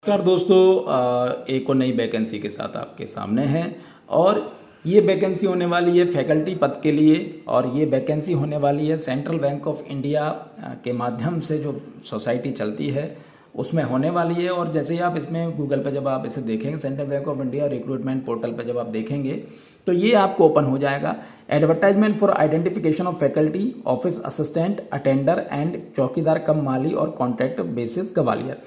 नमस्कार दोस्तों, एक और नई वैकेंसी के साथ आपके सामने हैं। और ये वैकेंसी होने वाली है फैकल्टी पद के लिए। और ये वैकेंसी होने वाली है सेंट्रल बैंक ऑफ इंडिया के माध्यम से जो सोसाइटी चलती है उसमें होने वाली है। और जैसे ही आप इसमें गूगल पर जब आप इसे देखेंगे, central bank of India recruitment portal पर जब आप देखेंगे तो ये आपको ओपन हो जाएगा। Advertisement for identification of faculty, office assistant, attender and चौकीदार कम माली और कॉन्ट्रैक्ट बेसिस गवालियर।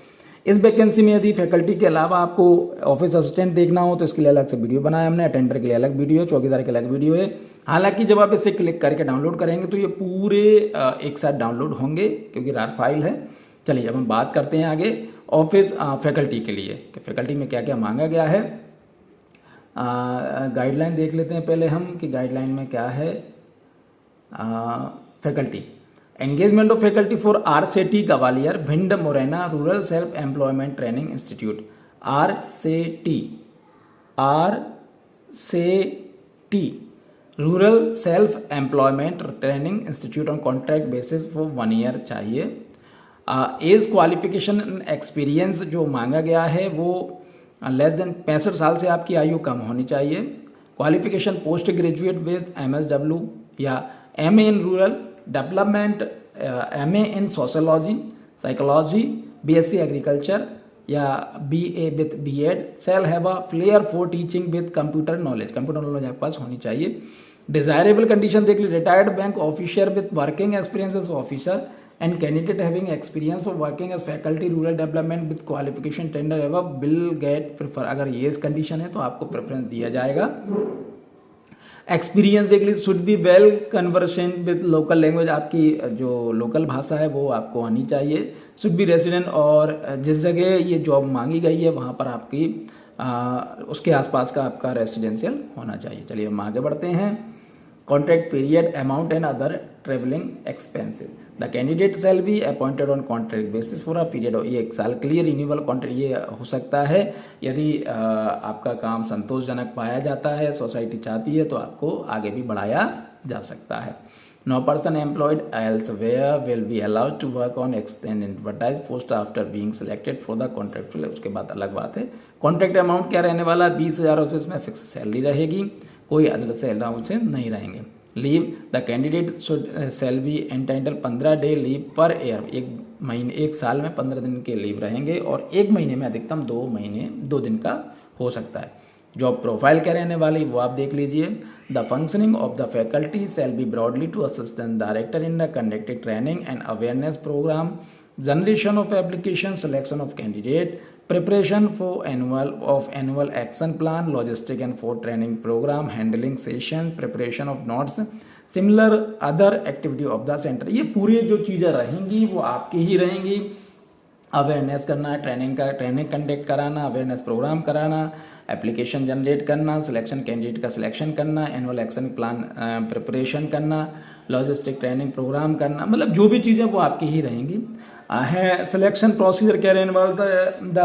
इस वैकेंसी में यदि फैकल्टी के अलावा आपको ऑफिस असिस्टेंट देखना हो तो इसके लिए अलग से वीडियो बनाया हमने, अटेंडर के लिए अलग वीडियो है, चौकीदार के अलग वीडियो है। हालांकि जब आप इसे क्लिक करके डाउनलोड करेंगे तो ये पूरे एक साथ डाउनलोड होंगे क्योंकि रार फाइल है। चलिए अब हम बात करते हैं आगे ऑफिस फैकल्टी के लिए कि फैकल्टी में क्या क्या मांगा गया है। गाइडलाइन देख लेते हैं पहले हम कि गाइडलाइन में क्या है। Faculty engagement of faculty for RCT Gwalior, Bhind, Morena rural self employment training institute. RCT rural self employment training institute on contract basis for 1 year चाहिए। एज क्वालिफिकेशन एंड एक्सपीरियंस जो मांगा गया है वो लेस देन 65 साल से आपकी आयु कम होनी चाहिए। Qualification post graduate with MSW या MA in rural development, MA in sociology psychology, BSc agriculture या BA with B.Ed, shall have a flair for teaching with computer knowledge आपके पास होनी चाहिए। डिजायरेबल कंडीशन देख लीजिए, retired bank officer with working experience as officer and candidate having experience for working as faculty rural development with qualification tender एवं bill get prefer. अगर ये condition है तो आपको प्रेफरेंस दिया जाएगा। एक्सपीरियंस देख लीजिए, should be well conversant with local language, आपकी जो लोकल भाषा है वो आपको आनी चाहिए। शुड बी रेसिडेंट, और जिस जगह ये जॉब मांगी गई है वहाँ पर आपकी उसके आसपास का आपका रेसिडेंशियल होना चाहिए। चलिए हम आगे बढ़ते हैं। Contract period, amount and other travelling expensive. The candidate shall be appointed on contract basis for a period of 1 साल। क्लियर रिन्यूअल कॉन्ट्रैक्ट ये हो सकता है यदि आपका काम संतोषजनक पाया जाता है, सोसाइटी चाहती है तो आपको आगे भी बढ़ाया जा सकता है। No person employed elsewhere will be allowed to work on extend advertise post after being selected for the contract. उसके बाद अलग बात है। कॉन्ट्रैक्ट अमाउंट क्या रहने वाला है, 20,000 रुपये इसमें फिक्स सैलरी रहेगी, कोई अदर सैलरी से नहीं रहेंगे। Leave, the candidate should shall be entitle 15 day leave per year. एक साल में 15 दिन के लीव रहेंगे और 1 महीने में अधिकतम 2 दिन का हो सकता है। जॉब प्रोफाइल क्या रहने वाली वो आप देख लीजिए। The functioning of the faculty shall be broadly to assistant director in the conducted training and awareness program, generation of application, selection of candidate, preparation for annual action plan, logistic and for training program, handling session, preparation of notes, similar other activity of the center। ये पूरी जो चीज़ें रहेंगी वो आपकी ही रहेंगी। Awareness करना, training conduct कराना, अवेयरनेस प्रोग्राम कराना, एप्लीकेशन जनरेट करना, सिलेक्शन कैंडिडेट का सिलेक्शन करना, एनुअल एक्शन प्लान प्रिपरेशन करना, लॉजिस्टिक ट्रेनिंग प्रोग्राम करना, मतलब जो भी चीज़ें वो आपकी ही रहेंगी। है सिलेक्शन प्रोसीजर क्या रहने वाला, the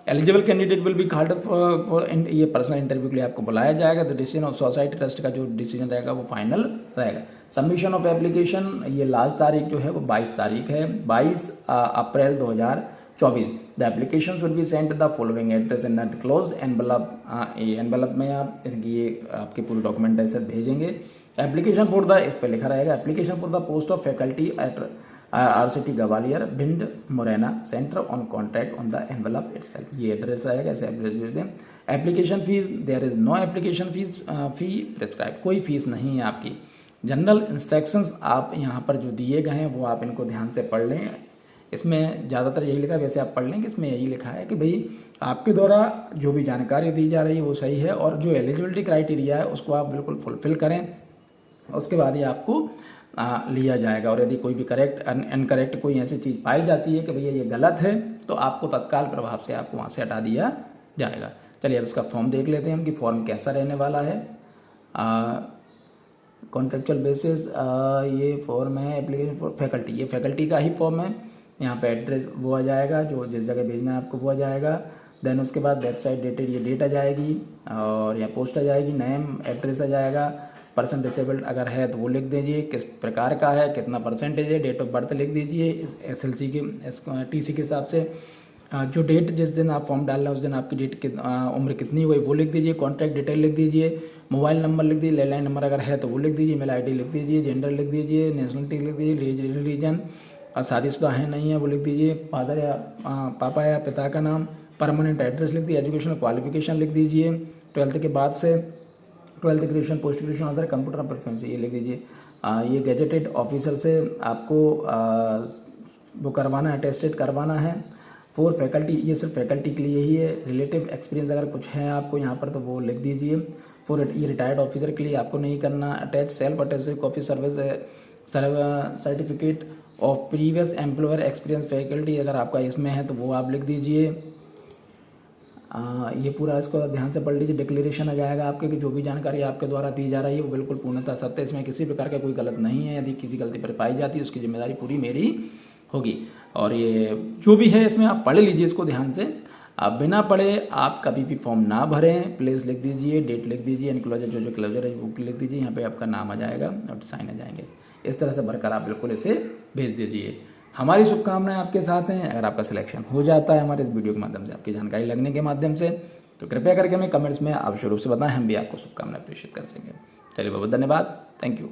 eligible candidate will be called for ये पर्सनल इंटरव्यू के लिए आपको बुलाया जाएगा। The decision of society trust का जो डिसीजन रहेगा वो फाइनल रहेगा। सबमिशन ऑफ एप्लीकेशन, ये लास्ट तारीख जो है वो 22 तारीख है, 22 अप्रैल 2024। The application should be sent the following address in the closed envelope. Envelope में आप ये आपके पूरे डॉक्यूमेंट ऐसे भेजेंगे। एप्लीकेशन फॉर द, इस पर लिखा रहेगा application for the post of faculty at RCT Gwalior, Bhind, Morena, centre on contract on the envelope itself. ये एड्रेस आएगा, ऐसे एड्रेस भेज दें। Application fees, there is no application fees fee prescribe, कोई फीस नहीं है आपकी। जनरल इंस्ट्रक्शंस आप यहाँ पर जो दिए गए हैं वो आप इनको ध्यान से पढ़ लें। इसमें ज़्यादातर यही लिखा है, वैसे आप पढ़ लें कि इसमें यही लिखा है कि भाई आपके द्वारा जो भी जानकारी दी जा रही है वो सही है और जो एलिजिबिलिटी क्राइटेरिया है उसको आप बिल्कुल फुलफिल करें, उसके बाद ही आपको लिया जाएगा। और यदि कोई भी करेक्ट अनकरेक्ट कोई ऐसी चीज़ पाई जाती है कि भैया ये गलत है तो आपको तत्काल प्रभाव से आपको वहाँ से हटा दिया जाएगा। चलिए अब इसका फॉर्म देख लेते हैं हम कि फॉर्म कैसा रहने वाला है। कॉन्ट्रेक्चुअल बेसिस ये फॉर्म है एप्लीकेशन फॉर फैकल्टी, ये फैकल्टी का ही फॉर्म है। यहाँ पे एड्रेस वो आ जाएगा, जो जिस जगह भेजना है आपको वो आ जाएगा। देन उसके बाद वेबसाइट डेटेड, ये डेट आ जाएगी और यहाँ पोस्ट आ जाएगी, नेम एड्रेस आ जाएगा। पर्सन डिसेबल्ड अगर है तो वो लिख दीजिए, किस प्रकार का है, कितना परसेंटेज है, डेट ऑफ बर्थ लिख दीजिए SLC के TC के हिसाब से। जो डेट जिस दिन आप फॉर्म डाल रहे हैं उस दिन आपकी उम्र कितनी हुई वो लिख दीजिए। कॉन्टैक्ट डिटेल लिख दीजिए, मोबाइल नंबर लिख दीजिए, लैंडलाइन नंबर अगर है तो वो लिख दीजिए, ईमेल आईडी लिख दीजिए, जेंडर लिख दीजिए, नेशनलिटी लिख दीजिए, रिलीजन और शादीशुदा है नहीं है वो लिख दीजिए, फादर या पापा या पिता का नाम, परमानेंट एड्रेस लिख दीजिए, एजुकेशनल क्वालिफिकेशन लिख दीजिए, 12th के बाद से 12th graduation, post graduation, other computer preference ये लिख दीजिए। ये गैजेटेड ऑफिसर से आपको वो करवाना है, अटेस्टेड करवाना है। फॉर फैकल्टी, ये सिर्फ फैकल्टी के लिए ही है। रिलेटिव एक्सपीरियंस अगर कुछ है आपको यहाँ पर तो वो लिख दीजिए। फॉर ये रिटायर्ड ऑफिसर के लिए आपको नहीं करना। Attach self attested copy certificate of previous employer experience faculty अगर आपका इसमें है तो वो आप लिख दीजिए। ये पूरा इसको ध्यान से पढ़ लीजिए। डिक्लेरेशन आ जाएगा आपके कि जो भी जानकारी आपके द्वारा दी जा रही है वो बिल्कुल पूर्णतः सत्य, इसमें किसी प्रकार का कोई गलत नहीं है। यदि किसी गलती पर पाई जाती है उसकी जिम्मेदारी पूरी मेरी होगी। और ये जो भी है इसमें आप पढ़ लीजिए इसको ध्यान से। आप बिना पढ़े आप कभी भी फॉर्म ना भरें। प्लेस लिख दीजिए, डेट लिख दीजिए, एनक्लोजर जो क्लोजर है वो लिख दीजिए। यहाँ पे आपका नाम आ जाएगा और साइन आ जाएंगे। इस तरह से भरकर आप बिल्कुल इसे भेज दीजिए। हमारी शुभकामनाएं आपके साथ हैं। अगर आपका सिलेक्शन हो जाता है हमारे इस वीडियो के माध्यम से, आपकी जानकारी लगने के माध्यम से, तो कृपया करके हमें कमेंट्स में अवश्य रूप से बताएं, हम भी आपको शुभकामनाएं प्रेषित कर सकेंगे। चलिए बहुत धन्यवाद, थैंक यू।